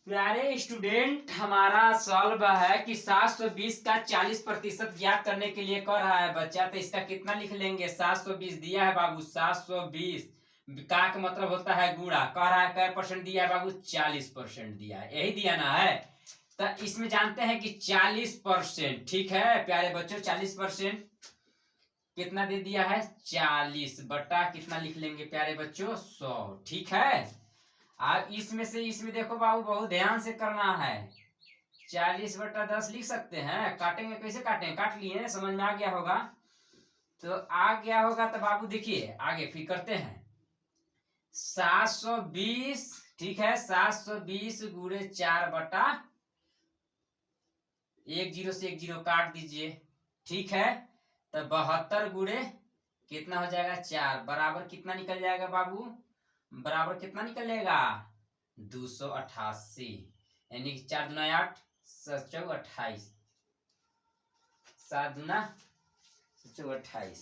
प्यारे स्टूडेंट, हमारा सॉल्व है कि 720 का 40% ज्ञात करने के लिए कह रहा है बच्चा। तो इसका कितना लिख लेंगे? 720 दिया है बाबू 720 का मतलब होता है गुणा। कह रहा है क्या परसेंट दिया है बाबू? 40% दिया है, यही दिया ना है। तो इसमें जानते हैं कि 40%, ठीक है प्यारे बच्चों, 40% कितना दे दिया है? 40 बटा कितना लिख लेंगे प्यारे बच्चों? 100, ठीक है। अब इसमें से इसमें देखो बाबू, बहुत ध्यान से करना है। 40/10 लिख सकते हैं। काटेंगे कैसे? काटेंगे, काट लिए, समझ में आ गया होगा। तो आ गया होगा तो बाबू देखिए आगे फिर करते हैं। 720, ठीक है, 720 गुणे 4/, 10 से 10 काट दीजिए, ठीक है। तो 72 गुणे कितना हो जाएगा? 4 बराबर कितना निकल जाएगा बाबू? बराबर कितना निकल जाएगा? 288, यानी कि 4 दूना 8, 7 चौक 28, 7 दूना 28।